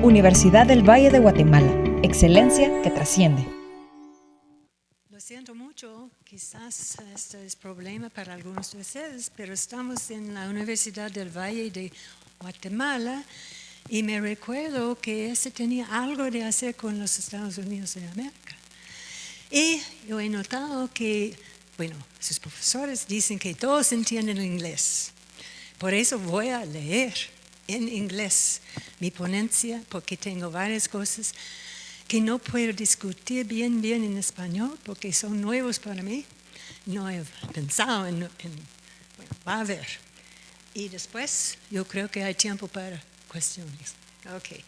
Universidad del Valle de Guatemala. Excelencia que trasciende. Lo siento mucho, quizás este es problema para algunos de ustedes, pero estamos en la Universidad del Valle de Guatemala y me recuerdo que este tenía algo de hacer con los Estados Unidos de América. Y yo he notado que, bueno, sus profesores dicen que todos entienden el inglés. Por eso voy a leer en inglés mi ponencia, porque tengo varias cosas que no puedo discutir bien en español, porque son nuevos para mí. No he pensado en bueno, va a ver. Y después yo creo que hay tiempo para cuestiones. Ok.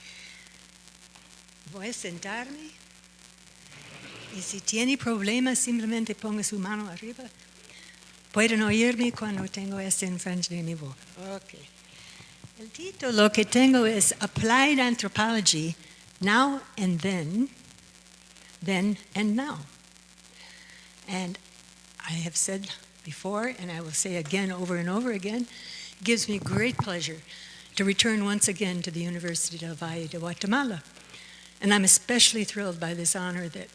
Voy a sentarme. Y si tiene problemas, simplemente ponga su mano arriba. Pueden oírme cuando tengo esto enfrente de mi boca. Ok. El título que tengo es Applied Anthropology, Now and Then and Now. And I have said before, and I will say again over and over again, it gives me great pleasure to return once again to the University del Valle de Guatemala. And I'm especially thrilled by this honor that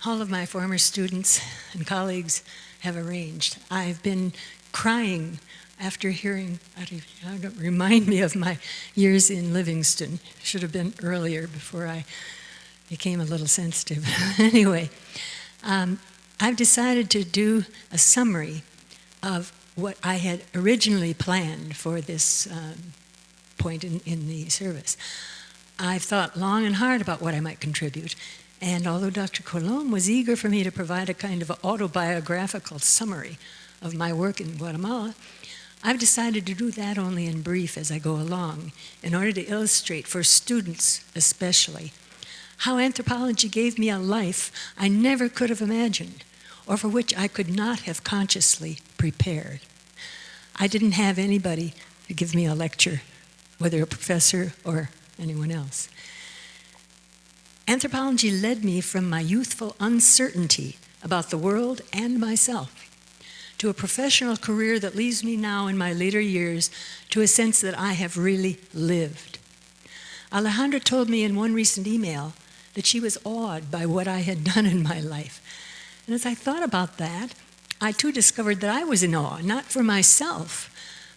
all of my former students and colleagues have arranged. I've been crying after hearing, remind me of my years in Livingston. Should have been earlier before I became a little sensitive. Anyway, I've decided to do a summary of what I had originally planned for this point in the service. I've thought long and hard about what I might contribute, and although Dr. Colon was eager for me to provide a kind of autobiographical summary of my work in Guatemala, I've decided to do that only in brief as I go along, in order to illustrate for students especially how anthropology gave me a life I never could have imagined, or for which I could not have consciously prepared. I didn't have anybody to give me a lecture, whether a professor or anyone else. Anthropology led me from my youthful uncertainty about the world and myself to a professional career that leads me now in my later years to a sense that I have really lived. Alejandra told me in one recent email that she was awed by what I had done in my life. And as I thought about that, I too discovered that I was in awe, not for myself,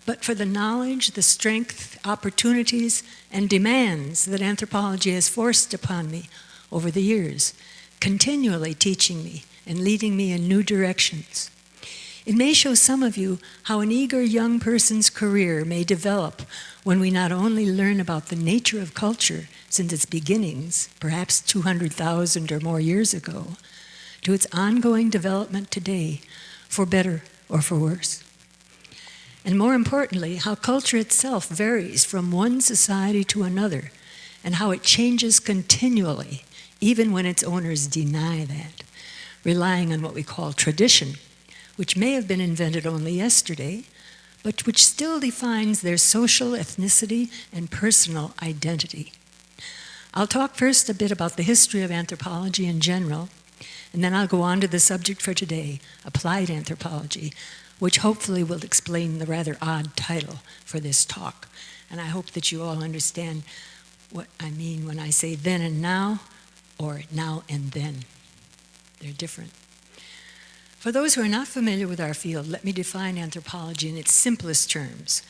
but for the knowledge, the strength, opportunities, and demands that anthropology has forced upon me over the years, continually teaching me and leading me in new directions. It may show some of you how an eager young person's career may develop when we not only learn about the nature of culture since its beginnings, perhaps 200,000 or more years ago, to its ongoing development today, for better or for worse. And more importantly, how culture itself varies from one society to another, and how it changes continually, even when its owners deny that, relying on what we call tradition, which may have been invented only yesterday, but which still defines their social ethnicity and personal identity. I'll talk first a bit about the history of anthropology in general, and then I'll go on to the subject for today, applied anthropology, which hopefully will explain the rather odd title for this talk. And I hope that you all understand what I mean when I say then and now, or now and then. They're different. For those who are not familiar with our field, let me define anthropology in its simplest terms,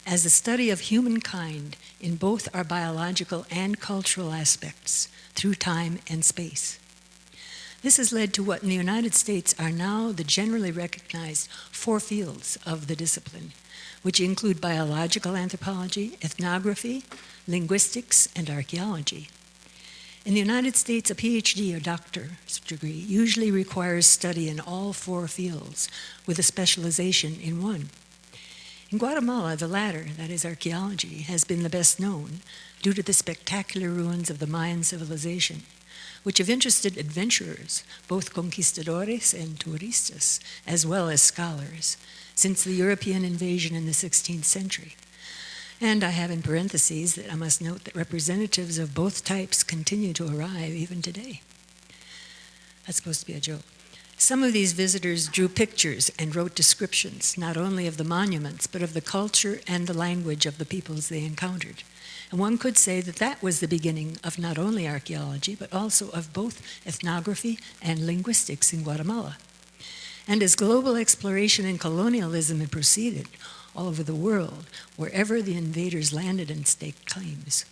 as the study of humankind in both our biological and cultural aspects, through time and space. This has led to what in the United States are now the generally recognized four fields of the discipline, which include biological anthropology, ethnography, linguistics, and archaeology. In the United States, a PhD or doctor's degree usually requires study in all four fields, with a specialization in one. In Guatemala, the latter, that is archaeology, has been the best known due to the spectacular ruins of the Mayan civilization, which have interested adventurers, both conquistadores and turistas, as well as scholars, since the European invasion in the 16th century. And I have in parentheses that I must note that representatives of both types continue to arrive even today. That's supposed to be a joke. Some of these visitors drew pictures and wrote descriptions, not only of the monuments, but of the culture and the language of the peoples they encountered. And one could say that that was the beginning of not only archaeology, but also of both ethnography and linguistics in Guatemala. And as global exploration and colonialism had proceeded all over the world, wherever the invaders landed and staked claims,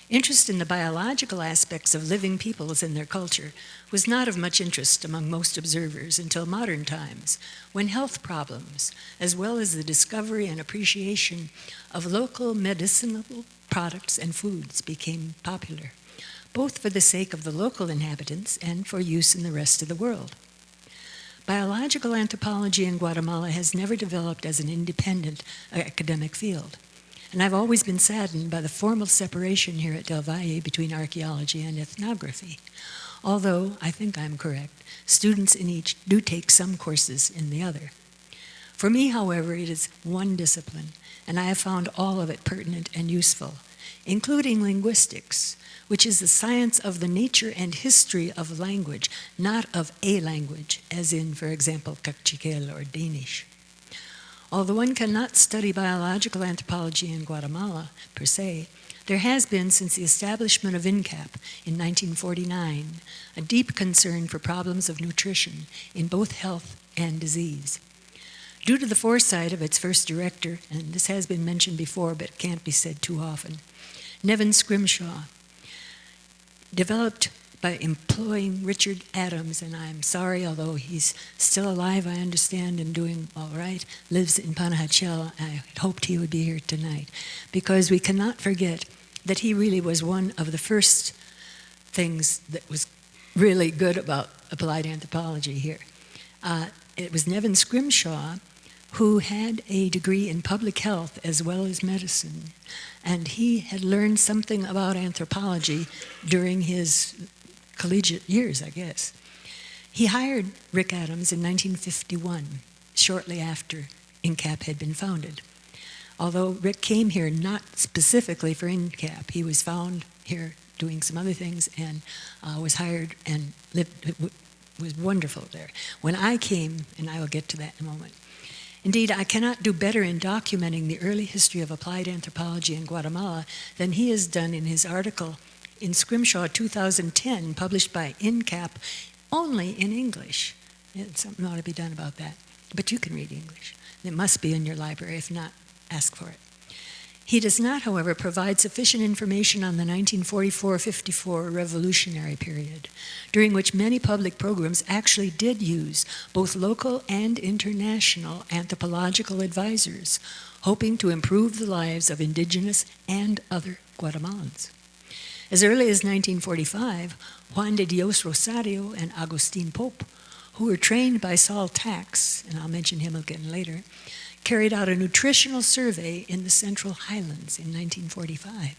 interest in the biological aspects of living peoples and their culture was not of much interest among most observers until modern times, when health problems, as well as the discovery and appreciation of local medicinal products and foods, became popular, both for the sake of the local inhabitants and for use in the rest of the world. Biological anthropology in Guatemala has never developed as an independent academic field. And I've always been saddened by the formal separation here at Del Valle between archaeology and ethnography. Although, I think I'm correct, students in each do take some courses in the other. For me, however, it is one discipline, and I have found all of it pertinent and useful, including linguistics, which is the science of the nature and history of language, not of a language, as in, for example, Kaqchikel or Danish. Although one cannot study biological anthropology in Guatemala, per se, there has been, since the establishment of INCAP in 1949, a deep concern for problems of nutrition in both health and disease. Due to the foresight of its first director, and this has been mentioned before but can't be said too often, Nevin Scrimshaw, developed by employing Richard Adams, and I'm sorry, although he's still alive, I understand, and doing all right, lives in Panajachel. I hoped he would be here tonight, because we cannot forget that he really was one of the first things that was really good about applied anthropology here. It was Nevin Scrimshaw who had a degree in public health as well as medicine, and he had learned something about anthropology during his collegiate years, I guess. He hired Rick Adams in 1951, shortly after INCAP had been founded. Although Rick came here not specifically for INCAP, he was found here doing some other things and was hired and was wonderful there. When I came, and I will get to that in a moment, indeed, I cannot do better in documenting the early history of applied anthropology in Guatemala than he has done in his article in Scrimshaw 2010, published by INCAP only in English. Something ought to be done about that. But you can read English. It must be in your library. If not, ask for it. He does not, however, provide sufficient information on the 1944-54 revolutionary period, during which many public programs actually did use both local and international anthropological advisors, hoping to improve the lives of indigenous and other Guatemalans. As early as 1945, Juan de Dios Rosario and Agustin Pope, who were trained by Saul Tax, and I'll mention him again later, carried out a nutritional survey in the Central Highlands in 1945,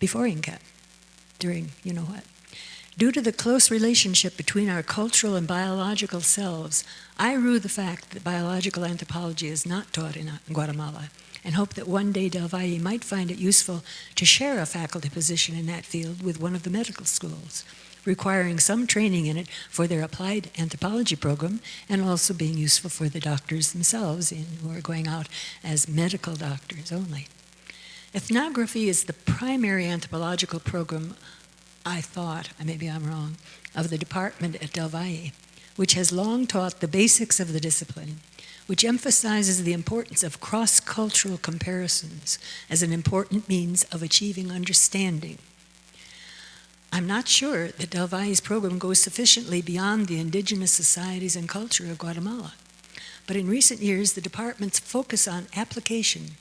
before INCAP, during you know what. Due to the close relationship between our cultural and biological selves, I rue the fact that biological anthropology is not taught in Guatemala, and hope that one day Del Valle might find it useful to share a faculty position in that field with one of the medical schools, requiring some training in it for their applied anthropology program, and also being useful for the doctors themselves who are going out as medical doctors only. Ethnography is the primary anthropological program, I thought, maybe I'm wrong, of the department at Del Valle, which has long taught the basics of the discipline, which emphasizes the importance of cross-cultural comparisons as an important means of achieving understanding. I'm not sure that Del Valle's program goes sufficiently beyond the indigenous societies and culture of Guatemala. But in recent years, the department's focus on application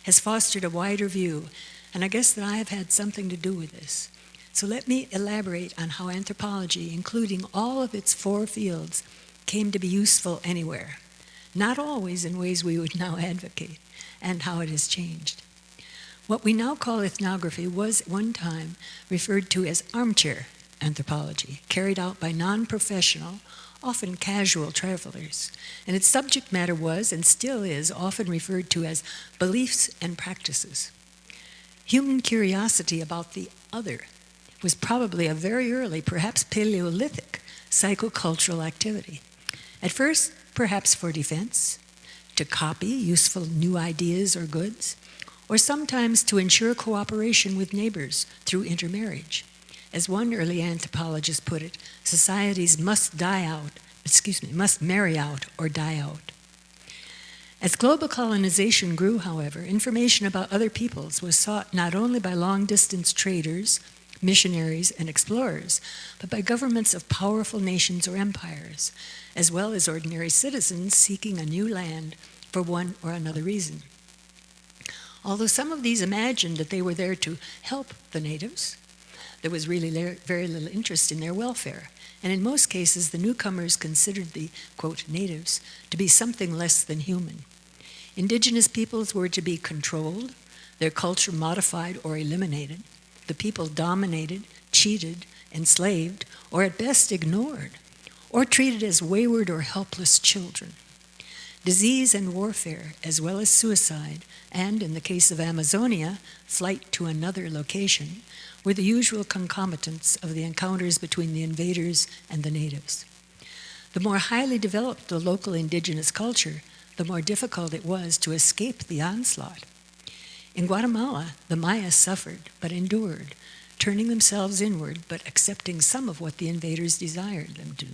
has fostered a wider view, and I guess that I have had something to do with this. So let me elaborate on how anthropology, including all of its 4 fields, came to be useful anywhere, not always in ways we would now advocate, and how it has changed. What we now call ethnography was at one time referred to as armchair anthropology, carried out by non-professional, often casual travelers. And its subject matter was, and still is, often referred to as beliefs and practices. Human curiosity about the other was probably a very early, perhaps Paleolithic, psychocultural activity. At first, perhaps for defense, to copy useful new ideas or goods, or sometimes to ensure cooperation with neighbors through intermarriage. As one early anthropologist put it, societies must marry out or die out. As global colonization grew, however, information about other peoples was sought not only by long-distance traders, missionaries, and explorers, but by governments of powerful nations or empires, as well as ordinary citizens seeking a new land for one or another reason. Although some of these imagined that they were there to help the natives, there was really very little interest in their welfare, and in most cases the newcomers considered the, quote, natives to be something less than human. Indigenous peoples were to be controlled, their culture modified or eliminated, the people dominated, cheated, enslaved, or at best ignored, or treated as wayward or helpless children. Disease and warfare, as well as suicide, and, in the case of Amazonia, flight to another location, were the usual concomitants of the encounters between the invaders and the natives. The more highly developed the local indigenous culture, the more difficult it was to escape the onslaught. In Guatemala, the Mayas suffered, but endured, turning themselves inward, but accepting some of what the invaders desired them to,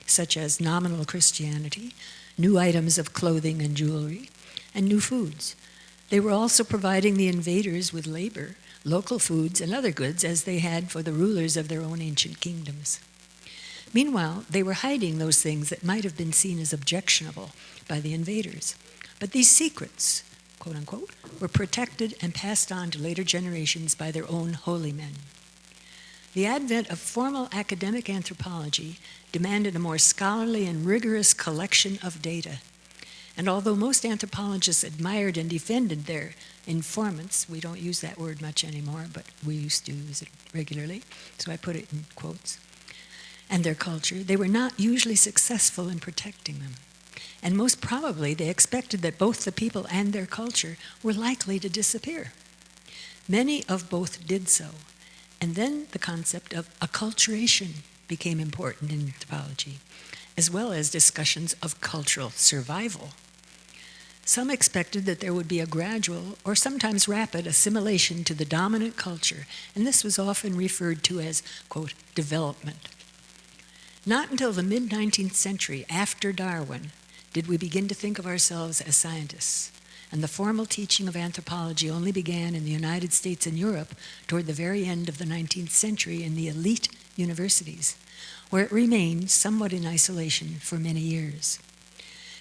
such as nominal Christianity, new items of clothing and jewelry, and new foods. They were also providing the invaders with labor, local foods, and other goods as they had for the rulers of their own ancient kingdoms. Meanwhile, they were hiding those things that might have been seen as objectionable by the invaders. But these secrets, quote unquote, were protected and passed on to later generations by their own holy men. The advent of formal academic anthropology demanded a more scholarly and rigorous collection of data. And although most anthropologists admired and defended their informants, we don't use that word much anymore, but we used to use it regularly, so I put it in quotes, and their culture, they were not usually successful in protecting them. And most probably they expected that both the people and their culture were likely to disappear. Many of both did so. And then the concept of acculturation became important in anthropology, as well as discussions of cultural survival. Some expected that there would be a gradual or sometimes rapid assimilation to the dominant culture, and this was often referred to as, quote, development. Not until the mid-19th century, after Darwin, did we begin to think of ourselves as scientists. And the formal teaching of anthropology only began in the United States and Europe toward the very end of the 19th century in the elite universities, where it remained somewhat in isolation for many years.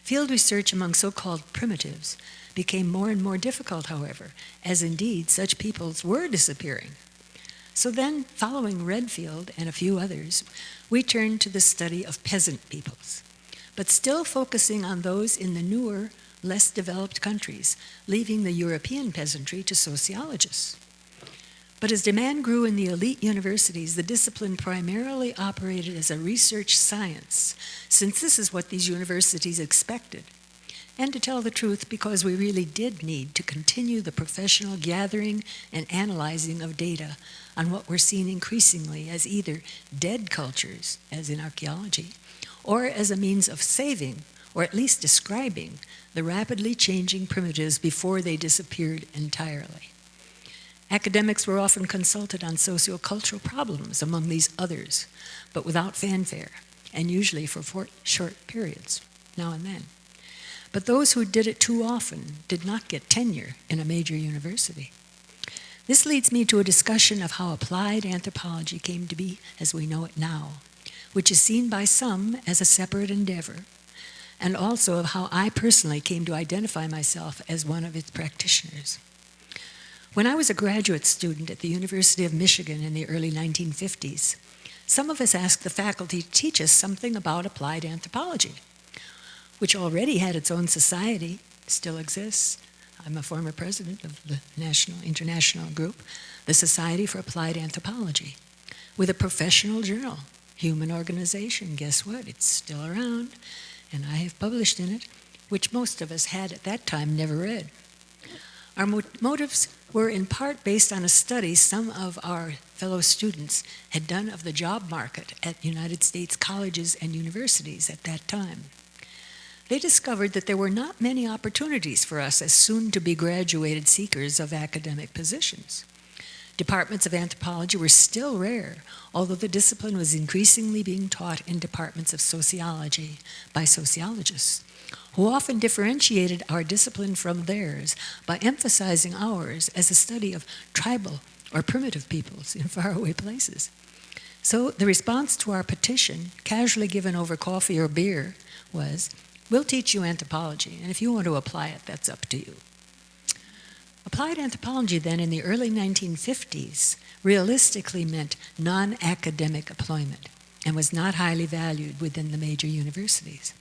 Field research among so-called primitives became more and more difficult, however, as indeed such peoples were disappearing. So then, following Redfield and a few others, we turned to the study of peasant peoples, but still focusing on those in the newer, less developed countries, leaving the European peasantry to sociologists. But as demand grew in the elite universities, the discipline primarily operated as a research science, since this is what these universities expected. And to tell the truth, because we really did need to continue the professional gathering and analyzing of data on what we're seeing increasingly as either dead cultures, as in archaeology, or as a means of saving, or at least describing, the rapidly changing primitives before they disappeared entirely. Academics were often consulted on sociocultural problems among these others, but without fanfare, and usually for short periods, now and then. But those who did it too often did not get tenure in a major university. This leads me to a discussion of how applied anthropology came to be as we know it now, which is seen by some as a separate endeavor, and also of how I personally came to identify myself as one of its practitioners. When I was a graduate student at the University of Michigan in the early 1950s, some of us asked the faculty to teach us something about applied anthropology, which already had its own society, still exists. I'm a former president of the international group, the Society for Applied Anthropology, with a professional journal, Human Organization. Guess what? It's still around. And I have published in it, which most of us had at that time never read. Our motives were in part based on a study some of our fellow students had done of the job market at United States colleges and universities at that time. They discovered that there were not many opportunities for us as soon-to-be graduated seekers of academic positions. Departments of anthropology were still rare, although the discipline was increasingly being taught in departments of sociology by sociologists, who often differentiated our discipline from theirs by emphasizing ours as a study of tribal or primitive peoples in faraway places. So the response to our petition, casually given over coffee or beer, was, "We'll teach you anthropology, and if you want to apply it, that's up to you." Applied anthropology then in the early 1950s realistically meant non-academic employment and was not highly valued within the major universities.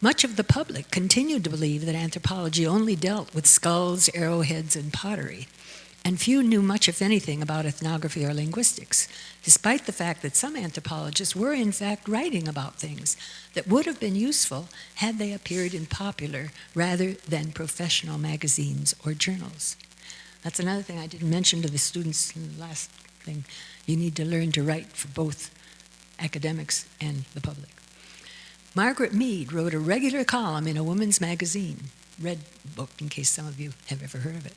Much of the public continued to believe that anthropology only dealt with skulls, arrowheads, and pottery, and few knew much, if anything, about ethnography or linguistics, despite the fact that some anthropologists were in fact writing about things that would have been useful had they appeared in popular rather than professional magazines or journals. That's another thing I didn't mention to the students in the last thing. You need to learn to write for both academics and the public. Margaret Mead wrote a regular column in a woman's magazine, Red Book, in case some of you have ever heard of it,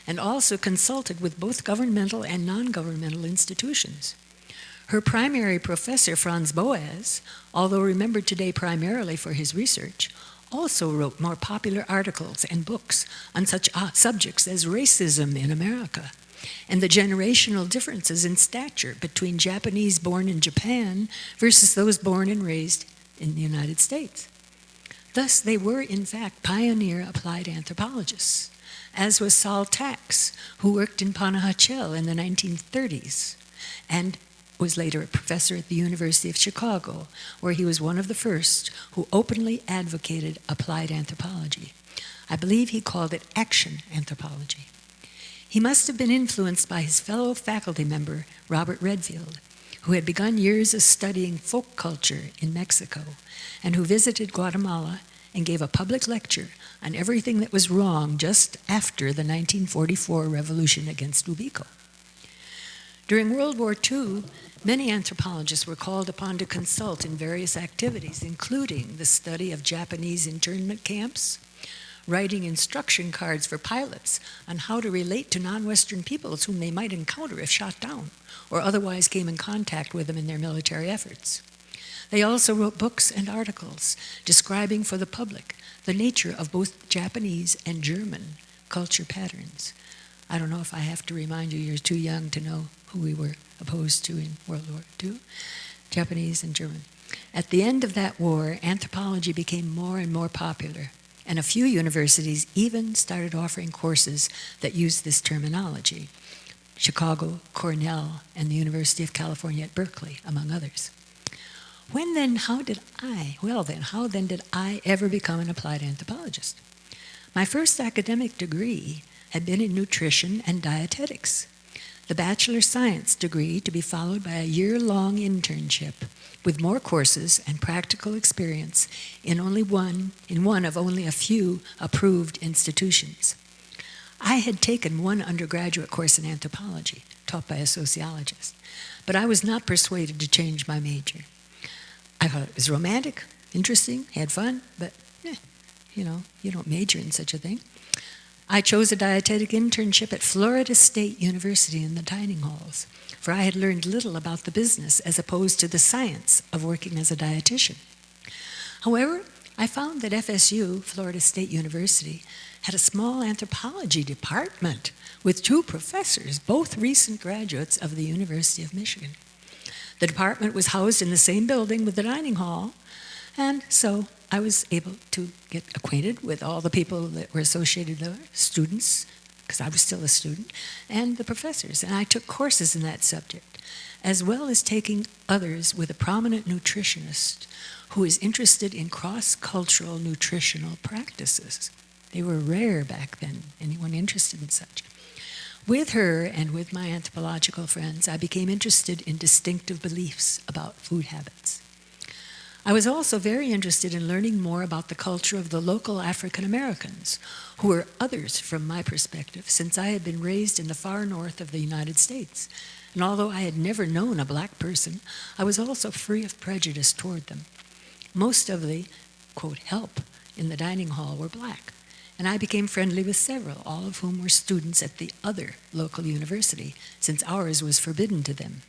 and also consulted with both governmental and non-governmental institutions. Her primary professor, Franz Boas, although remembered today primarily for his research, also wrote more popular articles and books on such subjects as racism in America and the generational differences in stature between Japanese born in Japan versus those born and raised in the United States. Thus, they were, in fact, pioneer applied anthropologists, as was Saul Tax, who worked in Panajachel in the 1930s and was later a professor at the University of Chicago, where he was one of the first who openly advocated applied anthropology. I believe he called it action anthropology. He must have been influenced by his fellow faculty member, Robert Redfield, who had begun years of studying folk culture in Mexico and who visited Guatemala and gave a public lecture on everything that was wrong just after the 1944 revolution against Ubico. During World War II, many anthropologists were called upon to consult in various activities, including the study of Japanese internment camps, writing instruction cards for pilots on how to relate to non-Western peoples whom they might encounter if shot down, or otherwise came in contact with them in their military efforts. They also wrote books and articles describing for the public the nature of both Japanese and German culture patterns. I don't know if I have to remind you, you're too young to know who we were opposed to in World War II, Japanese and German. At the end of that war, anthropology became more and more popular, and a few universities even started offering courses that used this terminology. Chicago, Cornell, and the University of California at Berkeley, among others. How then did I ever become an applied anthropologist? My first academic degree had been in nutrition and dietetics, the Bachelor of Science degree to be followed by a year-long internship with more courses and practical experience in one of only a few approved institutions. I had taken one undergraduate course in anthropology, taught by a sociologist, but I was not persuaded to change my major. I thought it was romantic, interesting, had fun, but you don't major in such a thing. I chose a dietetic internship at Florida State University in the dining halls, for I had learned little about the business as opposed to the science of working as a dietitian. However, I found that FSU, Florida State University, had a small anthropology department with 2 professors, both recent graduates of the University of Michigan. The department was housed in the same building with the dining hall, and so I was able to get acquainted with all the people that were associated there, students, because I was still a student, and the professors, and I took courses in that subject, as well as taking others with a prominent nutritionist who is interested in cross-cultural nutritional practices. They were rare back then, anyone interested in such. With her and with my anthropological friends, I became interested in distinctive beliefs about food habits. I was also very interested in learning more about the culture of the local African Americans, who were others from my perspective, since I had been raised in the far north of the United States, and although I had never known a black person, I was also free of prejudice toward them. Most of the, quote, help in the dining hall were black, and I became friendly with several, all of whom were students at the other local university, since ours was forbidden to them.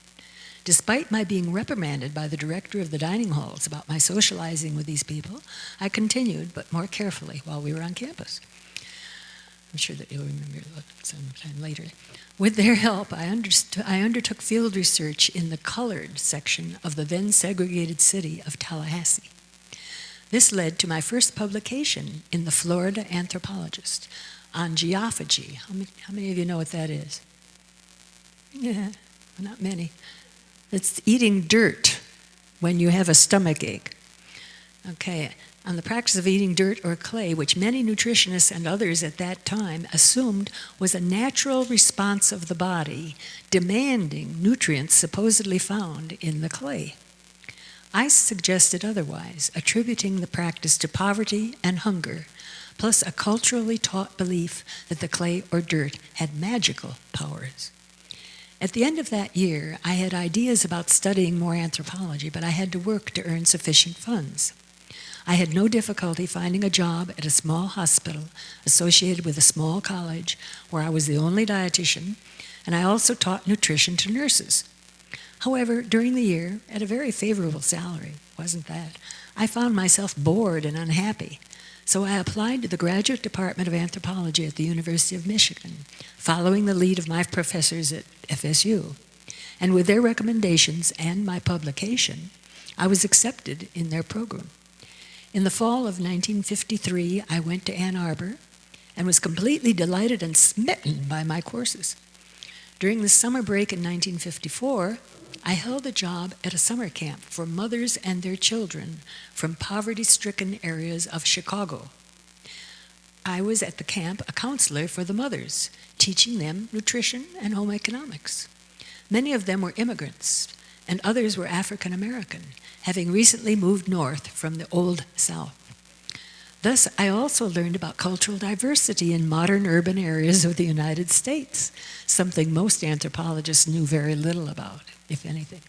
Despite my being reprimanded by the director of the dining halls about my socializing with these people, I continued, but more carefully, while we were on campus. I'm sure that you'll remember that sometime later. With their help, I undertook field research in the colored section of the then segregated city of Tallahassee. This led to my first publication in the Florida Anthropologist on geophagy. How many of you know what that is? Yeah, not many. It's eating dirt when you have a stomach ache. Okay, on the practice of eating dirt or clay, which many nutritionists and others at that time assumed was a natural response of the body demanding nutrients supposedly found in the clay. I suggested otherwise, attributing the practice to poverty and hunger, plus a culturally taught belief that the clay or dirt had magical powers. At the end of that year, I had ideas about studying more anthropology, but I had to work to earn sufficient funds. I had no difficulty finding a job at a small hospital associated with a small college where I was the only dietitian, and I also taught nutrition to nurses. However, during the year, at a very favorable salary, wasn't that, I found myself bored and unhappy. So I applied to the Graduate Department of Anthropology at the University of Michigan, following the lead of my professors at FSU. And with their recommendations and my publication, I was accepted in their program. In the fall of 1953, I went to Ann Arbor and was completely delighted and smitten by my courses. During the summer break in 1954, I held a job at a summer camp for mothers and their children from poverty-stricken areas of Chicago. I was at the camp a counselor for the mothers, teaching them nutrition and home economics. Many of them were immigrants, and others were African American, having recently moved north from the Old South. Thus, I also learned about cultural diversity in modern urban areas of the United States, something most anthropologists knew very little about, if anything.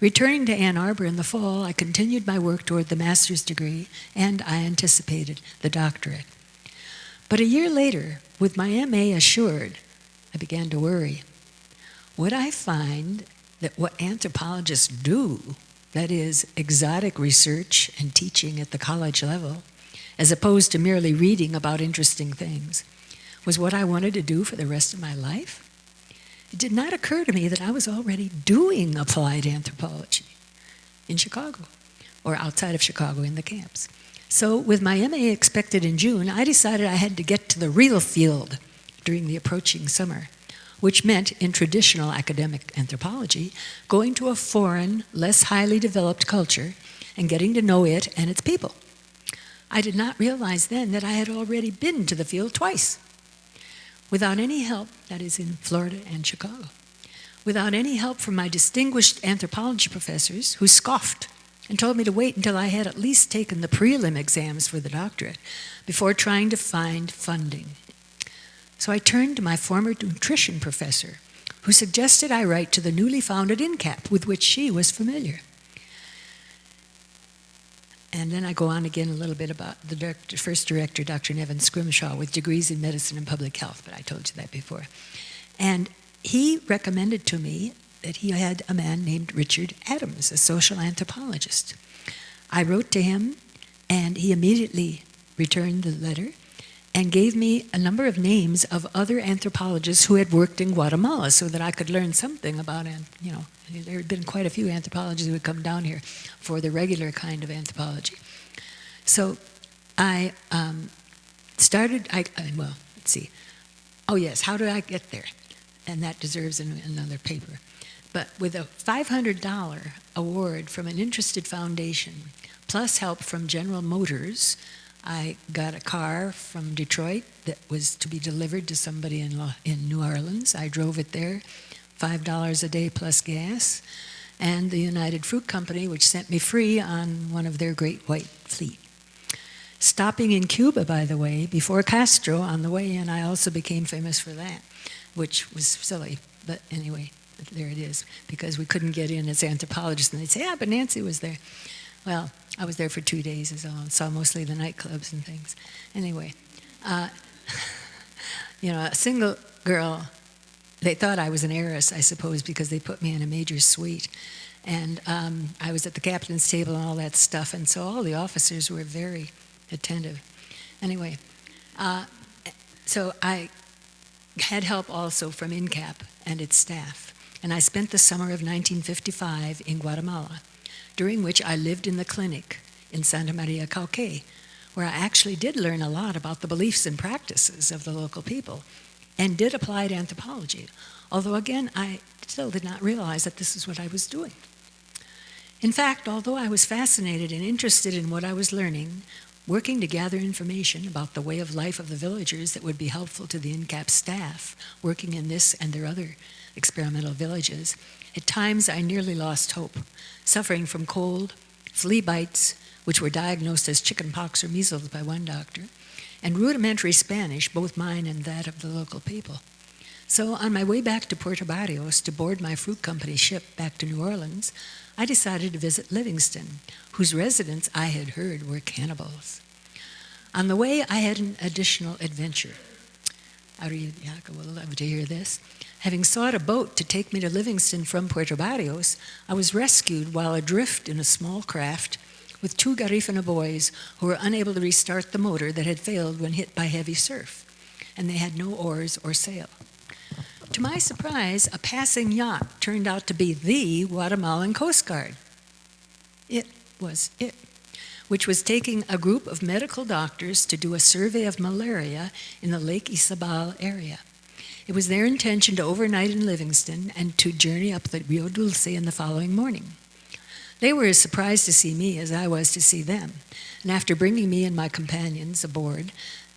Returning to Ann Arbor in the fall, I continued my work toward the master's degree, and I anticipated the doctorate. But a year later, with my MA assured, I began to worry. Would I find that what anthropologists do, that is, exotic research and teaching at the college level, as opposed to merely reading about interesting things, was what I wanted to do for the rest of my life? It did not occur to me that I was already doing applied anthropology in Chicago, or outside of Chicago in the camps. So with my MA expected in June, I decided I had to get to the real field during the approaching summer, which meant, in traditional academic anthropology, going to a foreign, less highly developed culture and getting to know it and its people. I did not realize then that I had already been to the field twice, without any help, that is in Florida and Chicago, without any help from my distinguished anthropology professors who scoffed and told me to wait until I had at least taken the prelim exams for the doctorate before trying to find funding. So I turned to my former nutrition professor, who suggested I write to the newly founded INCAP, with which she was familiar. And then I go on again a little bit about the first director, Dr. Nevin Scrimshaw, with degrees in medicine and public health, but I told you that before. And he recommended to me that he had a man named Richard Adams, a social anthropologist. I wrote to him, and he immediately returned the letter and gave me a number of names of other anthropologists who had worked in Guatemala so that I could learn something about, there had been quite a few anthropologists who would come down here for the regular kind of anthropology. So I started, let's see. Oh yes, how did I get there? And that deserves another paper. But with a $500 award from an interested foundation, plus help from General Motors, I got a car from Detroit that was to be delivered to somebody in New Orleans. I drove it there, $5 a day plus gas, and the United Fruit Company, which sent me free on one of their great white fleet. Stopping in Cuba, by the way, before Castro on the way in, I also became famous for that, which was silly, but anyway, there it is, because we couldn't get in as anthropologists, and they'd say, but Nancie was there. Well, I was there for 2 days as well, and saw mostly the nightclubs and things. Anyway, a single girl, they thought I was an heiress, I suppose, because they put me in a major suite. And I was at the captain's table and all that stuff, and so all the officers were very attentive. Anyway, so I had help also from INCAP and its staff, and I spent the summer of 1955 in Guatemala, during which I lived in the clinic in Santa Maria Cauqué, where I actually did learn a lot about the beliefs and practices of the local people, and did applied anthropology, although again, I still did not realize that this is what I was doing. In fact, although I was fascinated and interested in what I was learning, working to gather information about the way of life of the villagers that would be helpful to the INCAP staff working in this and their other experimental villages, at times I nearly lost hope, suffering from cold, flea bites, which were diagnosed as chickenpox or measles by one doctor, and rudimentary Spanish, both mine and that of the local people. So on my way back to Puerto Barrios to board my fruit company ship back to New Orleans, I decided to visit Livingston, whose residents I had heard were cannibals. On the way, I had an additional adventure. Ariadne will love to hear this. Having sought a boat to take me to Livingston from Puerto Barrios, I was rescued while adrift in a small craft with 2 Garifuna boys who were unable to restart the motor that had failed when hit by heavy surf, and they had no oars or sail. To my surprise, a passing yacht turned out to be the Guatemalan Coast Guard. It was it, which was taking a group of medical doctors to do a survey of malaria in the Lake Izabal area. It was their intention to overnight in Livingston and to journey up the Rio Dulce in the following morning. They were as surprised to see me as I was to see them, and after bringing me and my companions aboard,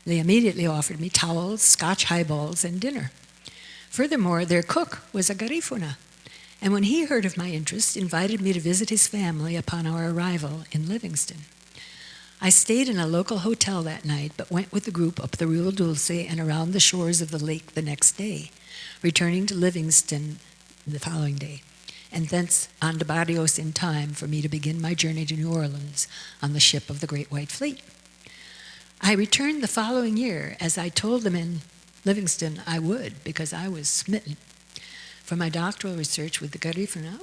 they immediately offered me towels, Scotch highballs, and dinner. Furthermore, their cook was a Garifuna, and when he heard of my interest, invited me to visit his family upon our arrival in Livingston. I stayed in a local hotel that night, but went with the group up the Rio Dulce and around the shores of the lake the next day, returning to Livingston the following day, and thence on to Barrios in time for me to begin my journey to New Orleans on the ship of the Great White Fleet. I returned the following year, as I told them in Livingston I would, because I was smitten. For my doctoral research with the Garifuna,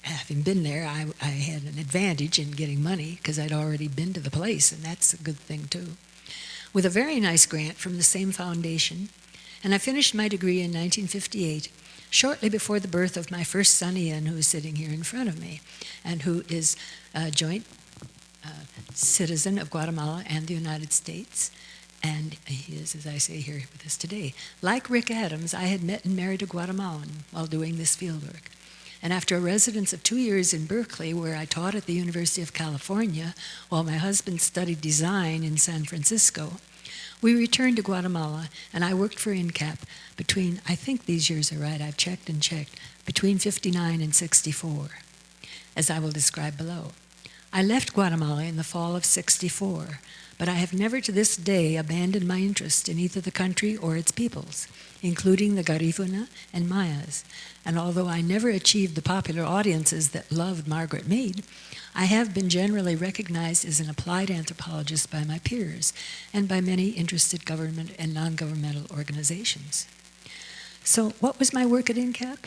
having been there, I had an advantage in getting money because I'd already been to the place, and that's a good thing too. With a very nice grant from the same foundation, and I finished my degree in 1958, shortly before the birth of my first son Ian, who is sitting here in front of me, and who is a joint citizen of Guatemala and the United States. And he is, as I say, here with us today. Like Rick Adams, I had met and married a Guatemalan while doing this fieldwork. And after a residence of 2 years in Berkeley, where I taught at the University of California, while my husband studied design in San Francisco, we returned to Guatemala, and I worked for INCAP between, I think these years are right, I've checked and checked, between 59 and 64, as I will describe below. I left Guatemala in the fall of 64, but I have never to this day abandoned my interest in either the country or its peoples, including the Garifuna and Mayas. And although I never achieved the popular audiences that loved Margaret Mead, I have been generally recognized as an applied anthropologist by my peers and by many interested government and non-governmental organizations. So what was my work at INCAP?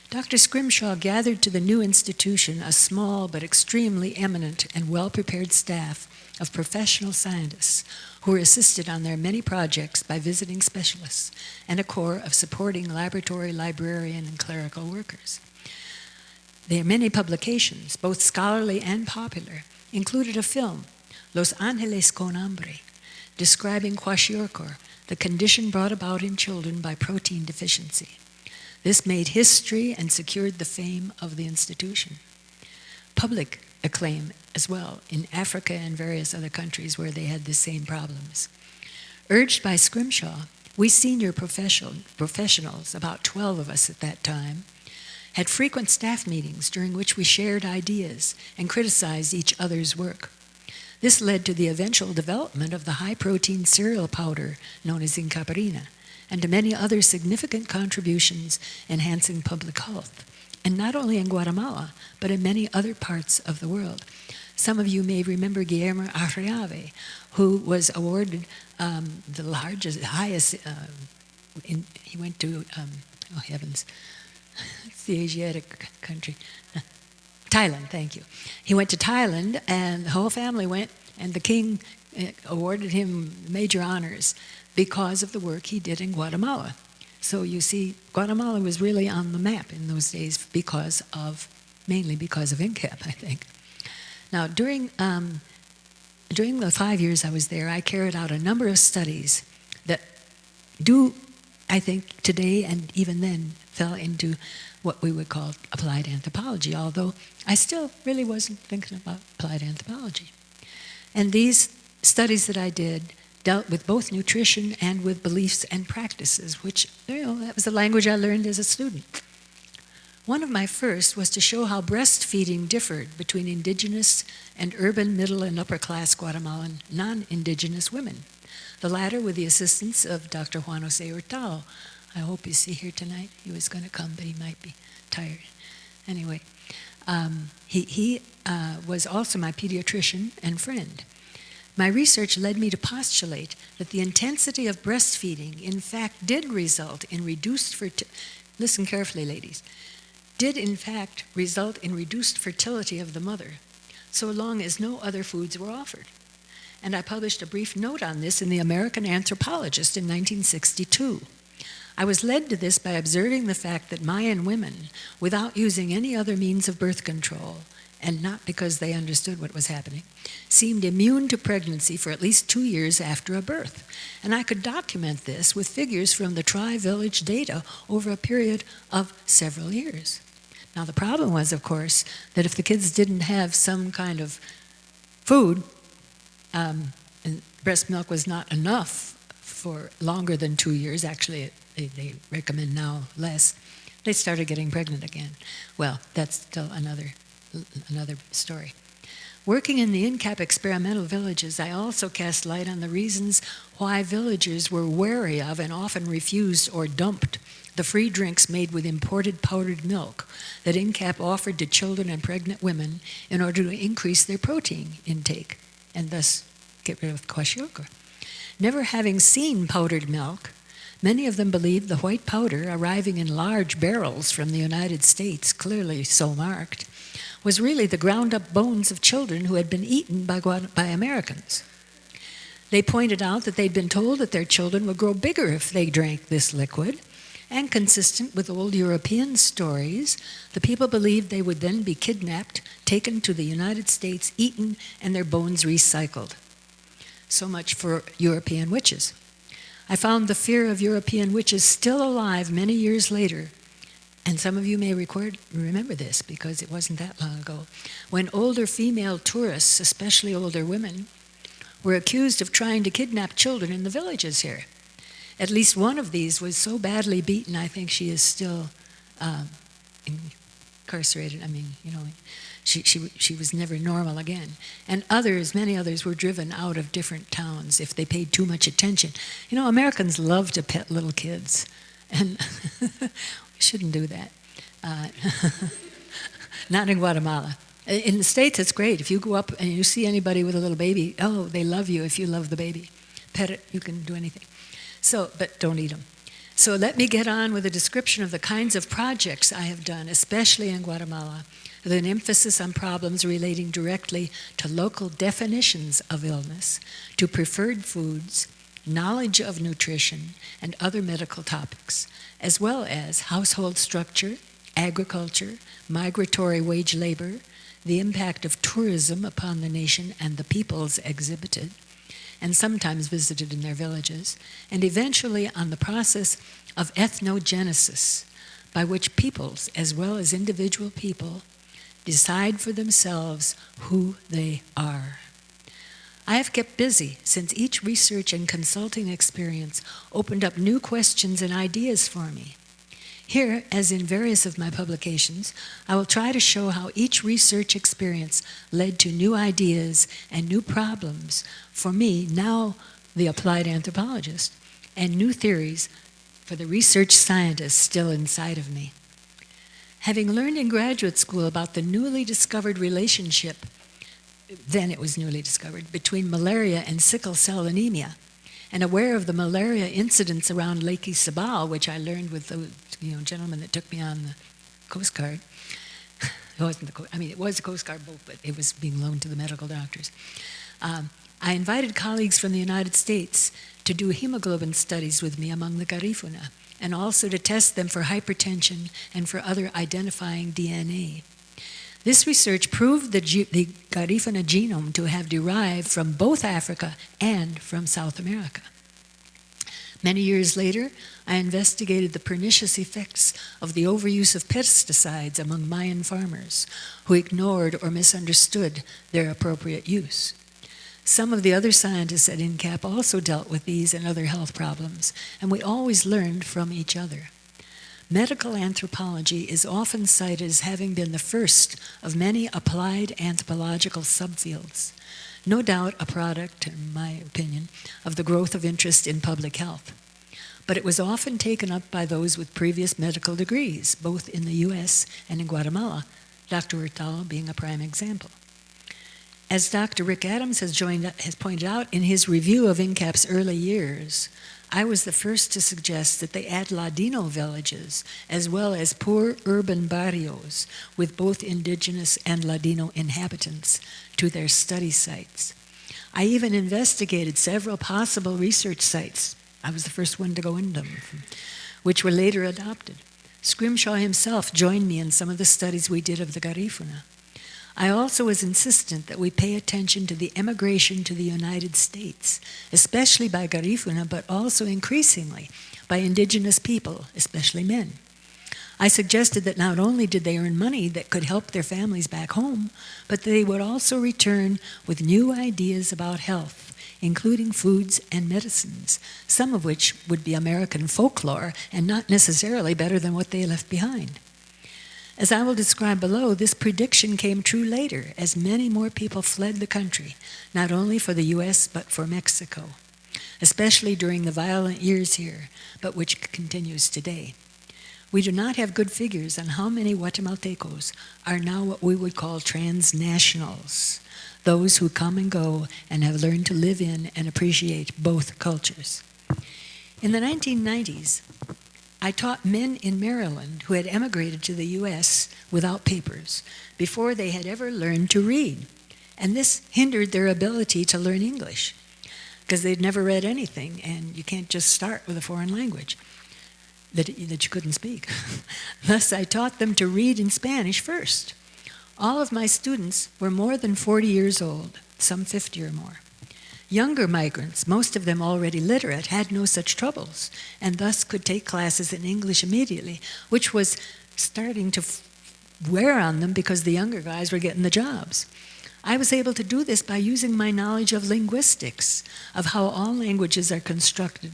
Dr. Scrimshaw gathered to the new institution a small but extremely eminent and well-prepared staff of professional scientists who were assisted on their many projects by visiting specialists and a corps of supporting laboratory, librarian, and clerical workers. Their many publications, both scholarly and popular, included a film, Los Ángeles con Hambre, describing kwashiorkor, the condition brought about in children by protein deficiency. This made history and secured the fame of the institution. Public acclaim as well in Africa and various other countries where they had the same problems. Urged by Scrimshaw, we senior professionals, about 12 of us at that time, had frequent staff meetings during which we shared ideas and criticized each other's work. This led to the eventual development of the high-protein cereal powder known as incaparina, and to many other significant contributions enhancing public health, and not only in Guatemala, but in many other parts of the world. Some of you may remember Guillermo Arriave, who was awarded the highest, he went to, oh heavens, it's the Asiatic country, Thailand, thank you. He went to Thailand, and the whole family went, and the king awarded him major honors because of the work he did in Guatemala. So you see, Guatemala was really on the map in those days mainly because of INCAP, I think. Now, during the 5 years I was there, I carried out a number of studies that do, I think, today and even then fell into what we would call applied anthropology, although I still really wasn't thinking about applied anthropology. And these studies that I did dealt with both nutrition and with beliefs and practices, which, that was the language I learned as a student. One of my first was to show how breastfeeding differed between indigenous and urban middle and upper class Guatemalan non-indigenous women, the latter with the assistance of Dr. Juan Jose Hurtado. I hope you see here tonight. He was going to come, but he might be tired. Anyway, he was also my pediatrician and friend. My research led me to postulate that the intensity of breastfeeding, in fact, did result in reduced fertility. Listen carefully, ladies. Did in fact result in reduced fertility of the mother, so long as no other foods were offered. And I published a brief note on this in the American Anthropologist in 1962. I was led to this by observing the fact that Mayan women, without using any other means of birth control, and not because they understood what was happening, seemed immune to pregnancy for at least 2 years after a birth. And I could document this with figures from the tri-village data over a period of several years. Now the problem was, of course, that if the kids didn't have some kind of food, and breast milk was not enough for longer than 2 years, actually they recommend now less, they started getting pregnant again. Well, that's still another story. Working in the INCAP experimental villages, I also cast light on the reasons why villagers were wary of and often refused or dumped the free drinks made with imported powdered milk that INCAP offered to children and pregnant women in order to increase their protein intake and thus get rid of kwashiorkor. Never having seen powdered milk, many of them believed the white powder, arriving in large barrels from the United States, clearly so marked, was really the ground-up bones of children who had been eaten by Americans. They pointed out that they'd been told that their children would grow bigger if they drank this liquid, and consistent with old European stories, the people believed they would then be kidnapped, taken to the United States, eaten, and their bones recycled. So much for European witches. I found the fear of European witches still alive many years later. And some of you may remember this because it wasn't that long ago, when older female tourists, especially older women, were accused of trying to kidnap children in the villages here. At least one of these was so badly beaten, I think she is still incarcerated. I mean, she was never normal again. And many others were driven out of different towns if they paid too much attention. Americans love to pet little kids, and shouldn't do that. Not in Guatemala. In the States, it's great. If you go up and you see anybody with a little baby, they love you if you love the baby. Pet it, you can do anything. But don't eat them. So let me get on with a description of the kinds of projects I have done, especially in Guatemala, with an emphasis on problems relating directly to local definitions of illness, to preferred foods, knowledge of nutrition, and other medical topics, as well as household structure, agriculture, migratory wage labor, the impact of tourism upon the nation and the peoples exhibited, and sometimes visited in their villages, and eventually on the process of ethnogenesis, by which peoples, as well as individual people, decide for themselves who they are. I have kept busy since each research and consulting experience opened up new questions and ideas for me. Here, as in various of my publications, I will try to show how each research experience led to new ideas and new problems for me, now the applied anthropologist, and new theories for the research scientist still inside of me. Having learned in graduate school about the newly discovered relationship, then it was newly discovered, between malaria and sickle cell anemia, and aware of the malaria incidents around Lake Isabel, which I learned with the gentleman that took me on the Coast Guard. It wasn't it was a Coast Guard boat, but it was being loaned to the medical doctors. I invited colleagues from the United States to do hemoglobin studies with me among the Garifuna, and also to test them for hypertension and for other identifying DNA. This research proved the Garifuna genome to have derived from both Africa and from South America. Many years later, I investigated the pernicious effects of the overuse of pesticides among Mayan farmers who ignored or misunderstood their appropriate use. Some of the other scientists at INCAP also dealt with these and other health problems, and we always learned from each other. Medical anthropology is often cited as having been the first of many applied anthropological subfields, no doubt a product, in my opinion, of the growth of interest in public health. But it was often taken up by those with previous medical degrees, both in the U.S. and in Guatemala, Dr. Hurtado being a prime example. As Dr. Rick Adams has pointed out in his review of INCAP's early years, I was the first to suggest that they add Ladino villages as well as poor urban barrios with both indigenous and Ladino inhabitants to their study sites. I even investigated several possible research sites. I was the first one to go into them, which were later adopted. Scrimshaw himself joined me in some of the studies we did of the Garifuna. I also was insistent that we pay attention to the emigration to the United States, especially by Garifuna, but also increasingly by indigenous people, especially men. I suggested that not only did they earn money that could help their families back home, but they would also return with new ideas about health, including foods and medicines, some of which would be American folklore and not necessarily better than what they left behind. As I will describe below, this prediction came true later as many more people fled the country, not only for the U.S. but for Mexico, especially during the violent years here, but which continues today. We do not have good figures on how many Guatemaltecos are now what we would call transnationals, those who come and go and have learned to live in and appreciate both cultures. In the 1990s, I taught men in Maryland who had emigrated to the U.S. without papers before they had ever learned to read. And this hindered their ability to learn English because they'd never read anything, and you can't just start with a foreign language that you couldn't speak. Thus, I taught them to read in Spanish first. All of my students were more than 40 years old, some 50 or more. Younger migrants, most of them already literate, had no such troubles, and thus could take classes in English immediately, which was starting to wear on them because the younger guys were getting the jobs. I was able to do this by using my knowledge of linguistics, of how all languages are constructed,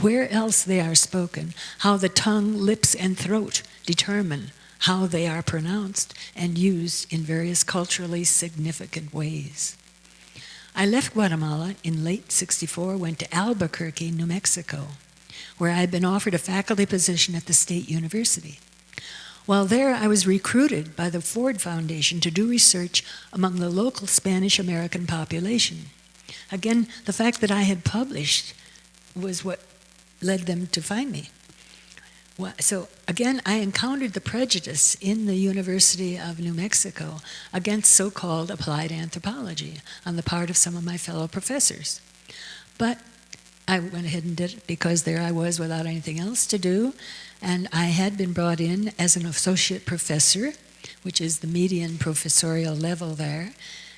where else they are spoken, how the tongue, lips, and throat determine how they are pronounced and used in various culturally significant ways. I left Guatemala in late '64, went to Albuquerque, New Mexico, where I had been offered a faculty position at the State University. While there, I was recruited by the Ford Foundation to do research among the local Spanish-American population. Again, the fact that I had published was what led them to find me. So again, I encountered the prejudice in the University of New Mexico against so-called applied anthropology on the part of some of my fellow professors. But I went ahead and did it because there I was without anything else to do, and I had been brought in as an associate professor, which is the median professorial level there,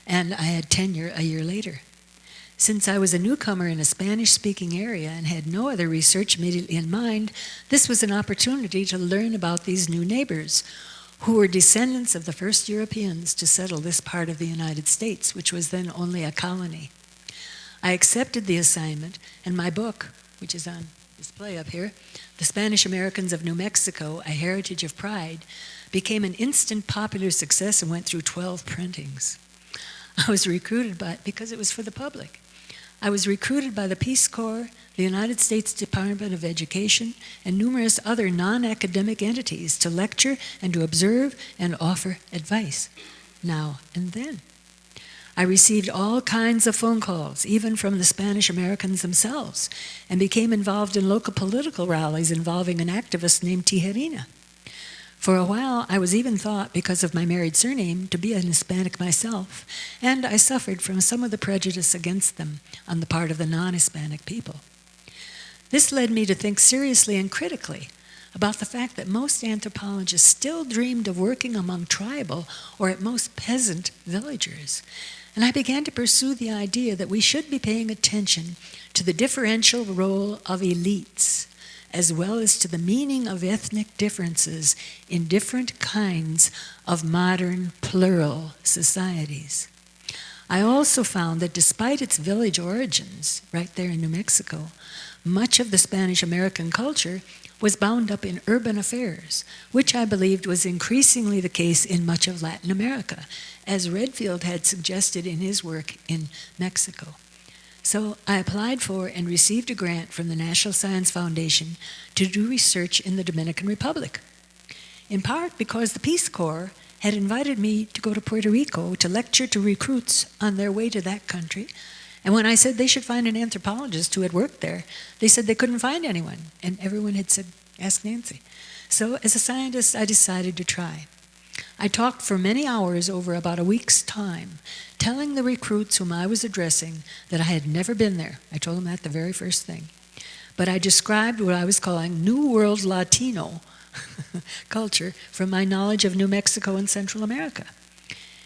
and I had tenure a year later. Since I was a newcomer in a Spanish-speaking area and had no other research immediately in mind, this was an opportunity to learn about these new neighbors, who were descendants of the first Europeans to settle this part of the United States, which was then only a colony. I accepted the assignment, and my book, which is on display up here, The Spanish Americans of New Mexico, A Heritage of Pride, became an instant popular success and went through 12 printings. I was recruited because it was for the public. I was recruited by the Peace Corps, the United States Department of Education, and numerous other non-academic entities to lecture and to observe and offer advice, now and then. I received all kinds of phone calls, even from the Spanish Americans themselves, and became involved in local political rallies involving an activist named Tijerina. For a while, I was even thought, because of my married surname, to be an Hispanic myself, and I suffered from some of the prejudice against them on the part of the non-Hispanic people. This led me to think seriously and critically about the fact that most anthropologists still dreamed of working among tribal, or at most peasant, villagers. And I began to pursue the idea that we should be paying attention to the differential role of elites, as well as to the meaning of ethnic differences in different kinds of modern plural societies. I also found that despite its village origins, right there in New Mexico, much of the Spanish American culture was bound up in urban affairs, which I believed was increasingly the case in much of Latin America, as Redfield had suggested in his work in Mexico. So I applied for and received a grant from the National Science Foundation to do research in the Dominican Republic, in part because the Peace Corps had invited me to go to Puerto Rico to lecture to recruits on their way to that country. And when I said they should find an anthropologist who had worked there, they said they couldn't find anyone. And everyone had said, ask Nancie. So as a scientist, I decided to try. I talked for many hours over about a week's time, telling the recruits whom I was addressing that I had never been there. I told them that the very first thing. But I described what I was calling New World Latino culture from my knowledge of New Mexico and Central America.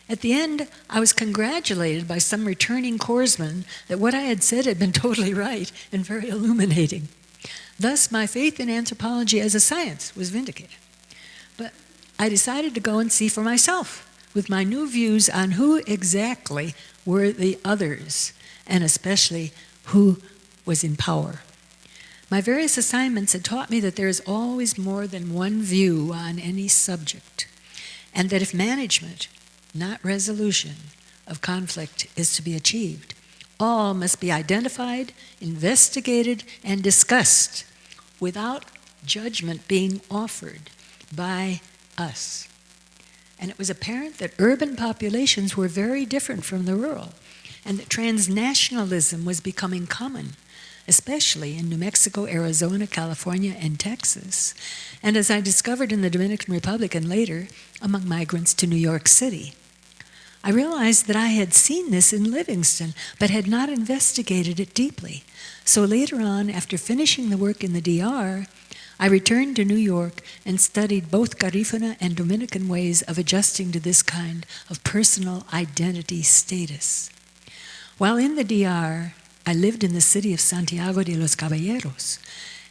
At the end, I was congratulated by some returning corpsman that what I had said had been totally right and very illuminating. Thus, my faith in anthropology as a science was vindicated. But I decided to go and see for myself, with my new views on who exactly were the others, and especially who was in power. My various assignments had taught me that there is always more than one view on any subject, and that if management, not resolution, of conflict is to be achieved, all must be identified, investigated, and discussed without judgment being offered by us. And it was apparent that urban populations were very different from the rural, and that transnationalism was becoming common, especially in New Mexico, Arizona, California, and Texas, and as I discovered in the Dominican Republic and later, among migrants to New York City. I realized that I had seen this in Livingston, but had not investigated it deeply. So later on, after finishing the work in the DR, I returned to New York and studied both Garifuna and Dominican ways of adjusting to this kind of personal identity status. While in the DR, I lived in the city of Santiago de los Caballeros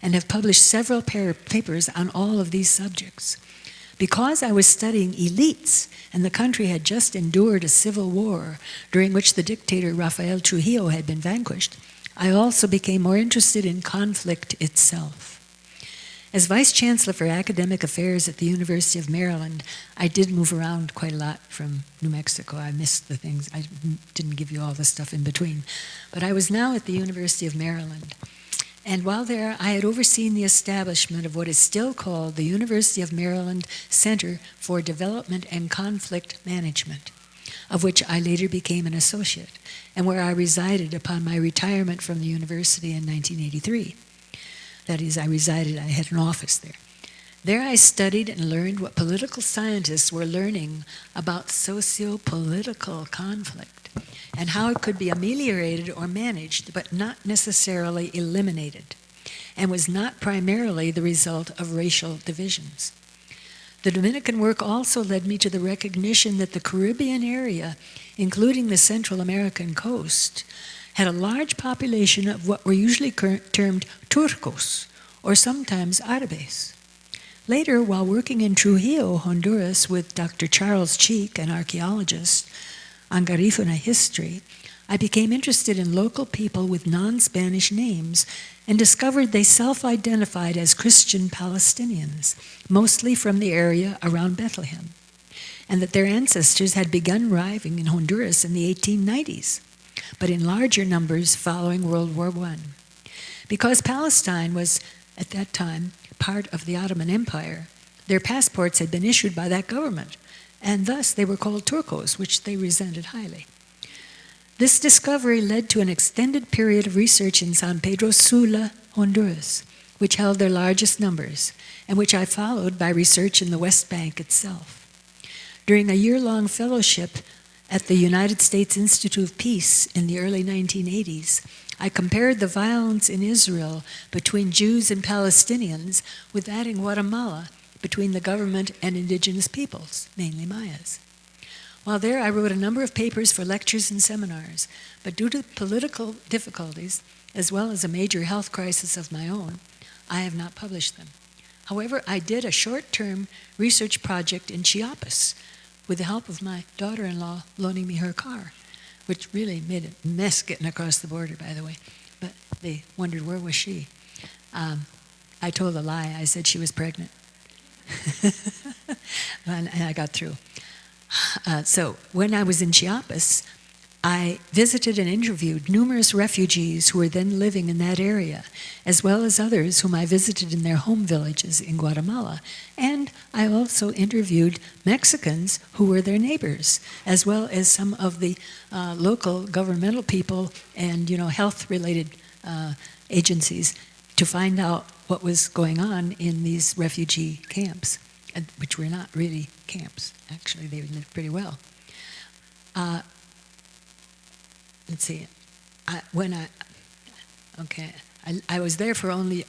and have published several papers on all of these subjects. Because I was studying elites and the country had just endured a civil war during which the dictator Rafael Trujillo had been vanquished, I also became more interested in conflict itself. As Vice Chancellor for Academic Affairs at the University of Maryland, I did move around quite a lot from New Mexico. I missed the things. I didn't give you all the stuff in between. But I was now at the University of Maryland. And while there, I had overseen the establishment of what is still called the University of Maryland Center for Development and Conflict Management, of which I later became an associate, and where I resided upon my retirement from the university in 1983. That is, I had an office there. There I studied and learned what political scientists were learning about socio-political conflict and how it could be ameliorated or managed, but not necessarily eliminated, and was not primarily the result of racial divisions. The Dominican work also led me to the recognition that the Caribbean area, including the Central American coast, had a large population of what were usually termed Turcos, or sometimes Árabes. Later, while working in Trujillo, Honduras, with Dr. Charles Cheek, an archaeologist, on Garifuna history, I became interested in local people with non-Spanish names and discovered they self-identified as Christian Palestinians, mostly from the area around Bethlehem, and that their ancestors had begun arriving in Honduras in the 1890s. but in larger numbers following World War I. Because Palestine was, at that time, part of the Ottoman Empire, their passports had been issued by that government, and thus they were called Turcos, which they resented highly. This discovery led to an extended period of research in San Pedro Sula, Honduras, which held their largest numbers, and which I followed by research in the West Bank itself. During a year-long fellowship at the United States Institute of Peace in the early 1980s, I compared the violence in Israel between Jews and Palestinians with that in Guatemala between the government and indigenous peoples, mainly Mayas. While there, I wrote a number of papers for lectures and seminars, but due to political difficulties, as well as a major health crisis of my own, I have not published them. However, I did a short-term research project in Chiapas with the help of my daughter-in-law loaning me her car, which really made a mess getting across the border, by the way. But they wondered, where was she? I told a lie. I said she was pregnant. And I got through. So when I was in Chiapas, I visited and interviewed numerous refugees who were then living in that area, as well as others whom I visited in their home villages in Guatemala. And I also interviewed Mexicans who were their neighbors, as well as some of the local governmental people and health-related agencies to find out what was going on in these refugee camps, which were not really camps. Actually, they lived pretty well. Let's see. I was there for only,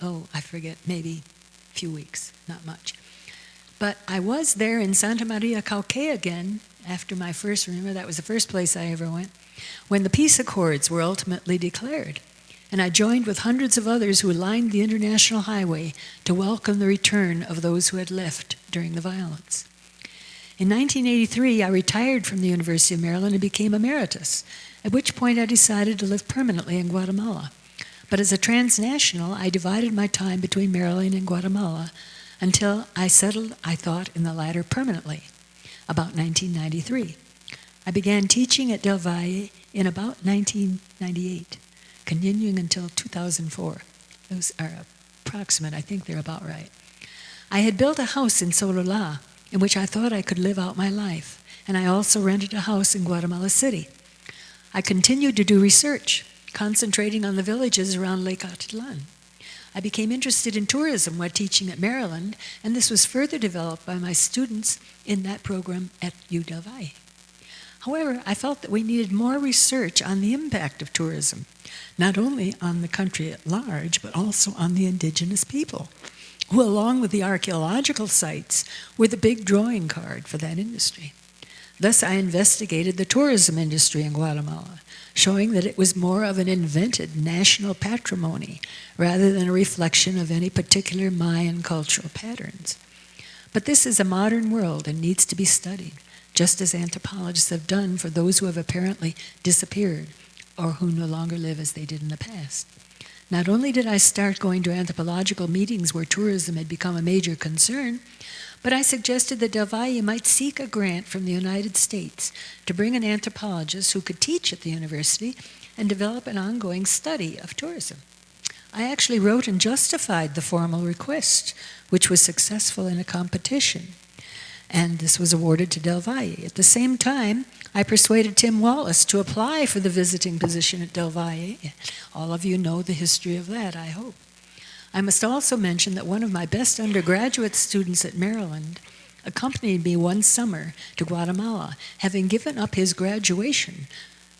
maybe a few weeks, not much. But I was there in Santa Maria Cauqué again after my first, remember that was the first place I ever went, when the peace accords were ultimately declared. And I joined with hundreds of others who lined the international highway to welcome the return of those who had left during the violence. In 1983, I retired from the University of Maryland and became emeritus, at which point I decided to live permanently in Guatemala. But as a transnational, I divided my time between Maryland and Guatemala until I settled, I thought, in the latter permanently, about 1993. I began teaching at Del Valle in about 1998, continuing until 2004. Those are approximate, I think they're about right. I had built a house in Sololá in which I thought I could live out my life, and I also rented a house in Guatemala City. I continued to do research, concentrating on the villages around Lake Atitlan. I became interested in tourism while teaching at Maryland, and this was further developed by my students in that program at U Del Valle. However, I felt that we needed more research on the impact of tourism, not only on the country at large, but also on the indigenous people, who, along with the archaeological sites, were the big drawing card for that industry. Thus, I investigated the tourism industry in Guatemala, showing that it was more of an invented national patrimony rather than a reflection of any particular Mayan cultural patterns. But this is a modern world and needs to be studied, just as anthropologists have done for those who have apparently disappeared or who no longer live as they did in the past. Not only did I start going to anthropological meetings where tourism had become a major concern, but I suggested that Del Valle might seek a grant from the United States to bring an anthropologist who could teach at the university and develop an ongoing study of tourism. I actually wrote and justified the formal request, which was successful in a competition, and this was awarded to Del Valle. At the same time, I persuaded Tim Wallace to apply for the visiting position at Del Valle. All of you know the history of that, I hope. I must also mention that one of my best undergraduate students at Maryland accompanied me one summer to Guatemala, having given up his graduation.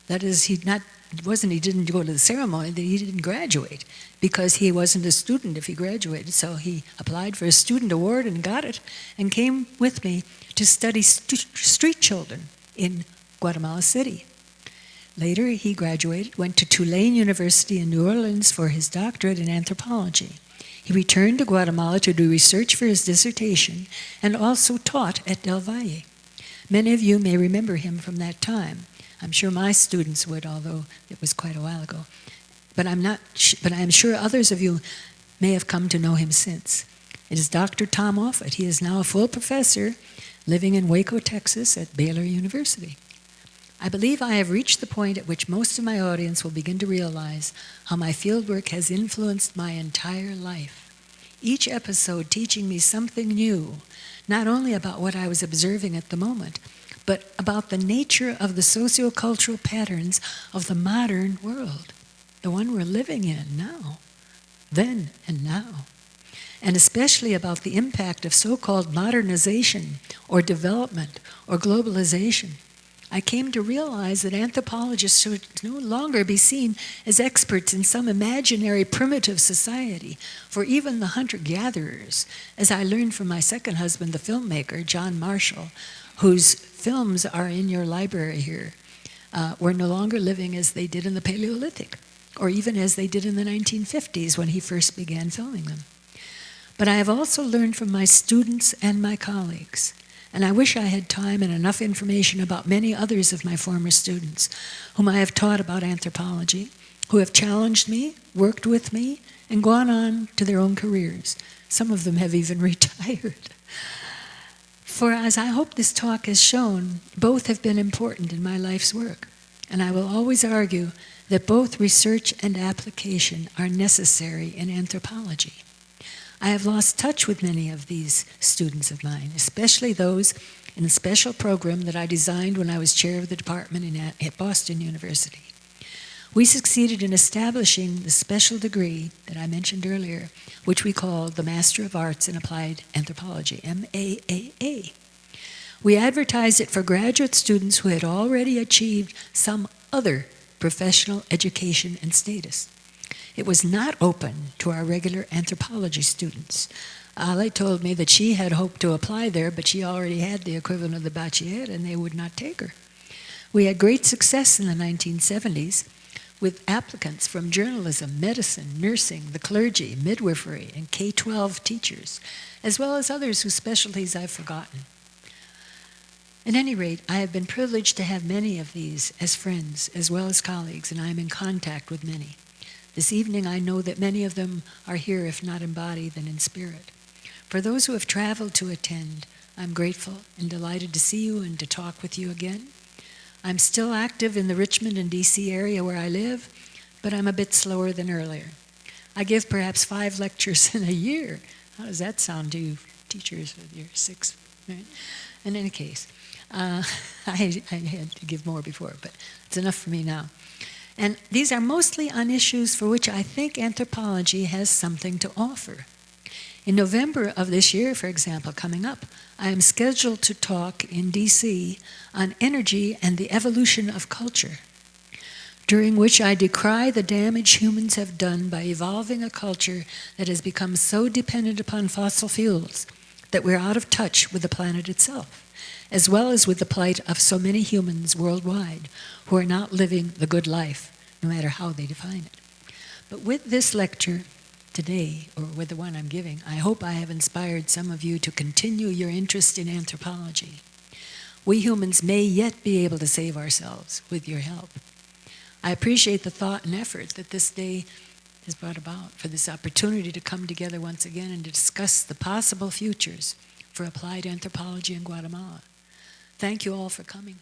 That is, he didn't go to the ceremony, he didn't graduate because he wasn't a student if he graduated. So he applied for a student award and got it and came with me to study street children in Guatemala City. Later, he graduated, went to Tulane University in New Orleans for his doctorate in anthropology. He returned to Guatemala to do research for his dissertation and also taught at Del Valle. Many of you may remember him from that time. I'm sure my students would, although it was quite a while ago. But I'm sure others of you may have come to know him since. It is Dr. Tom Offit. He is now a full professor living in Waco, Texas at Baylor University. I believe I have reached the point at which most of my audience will begin to realize how my fieldwork has influenced my entire life. Each episode teaching me something new, not only about what I was observing at the moment, but about the nature of the sociocultural patterns of the modern world, the one we're living in now, then and now, and especially about the impact of so-called modernization or development or globalization. I came to realize that anthropologists should no longer be seen as experts in some imaginary primitive society for even the hunter-gatherers, as I learned from my second husband, the filmmaker, John Marshall, whose films are in your library here, were no longer living as they did in the Paleolithic, or even as they did in the 1950s when he first began filming them. But I have also learned from my students and my colleagues, and I wish I had time and enough information about many others of my former students whom I have taught about anthropology, who have challenged me, worked with me, and gone on to their own careers. Some of them have even retired. For as I hope this talk has shown, both have been important in my life's work, and I will always argue that both research and application are necessary in anthropology. I have lost touch with many of these students of mine, especially those in a special program that I designed when I was chair of the department at Boston University. We succeeded in establishing the special degree that I mentioned earlier, which we called the Master of Arts in Applied Anthropology, MAAA. We advertised it for graduate students who had already achieved some other professional education and status. It was not open to our regular anthropology students. Ale told me that she had hoped to apply there, but she already had the equivalent of the bachiller, and they would not take her. We had great success in the 1970s with applicants from journalism, medicine, nursing, the clergy, midwifery, and K-12 teachers, as well as others whose specialties I've forgotten. At any rate, I have been privileged to have many of these as friends as well as colleagues, and I am in contact with many. This evening, I know that many of them are here, if not in body, then in spirit. For those who have traveled to attend, I'm grateful and delighted to see you and to talk with you again. I'm still active in the Richmond and D.C. area where I live, but I'm a bit slower than earlier. I give perhaps 5 lectures in a year. How does that sound to you teachers with your 6? Right? In any case, I had to give more before, but it's enough for me now. And these are mostly on issues for which I think anthropology has something to offer. In November of this year, for example, coming up, I am scheduled to talk in D.C. on energy and the evolution of culture, during which I decry the damage humans have done by evolving a culture that has become so dependent upon fossil fuels that we're out of touch with the planet itself, as well as with the plight of so many humans worldwide who are not living the good life, no matter how they define it. But with this lecture today, or with the one I'm giving, I hope I have inspired some of you to continue your interest in anthropology. We humans may yet be able to save ourselves with your help. I appreciate the thought and effort that this day has brought about for this opportunity to come together once again and to discuss the possible futures for applied anthropology in Guatemala. Thank you all for coming,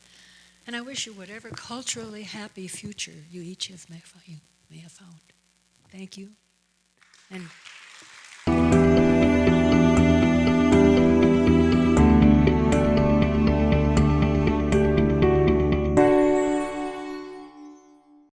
and I wish you whatever culturally happy future you each may have found. Thank you. And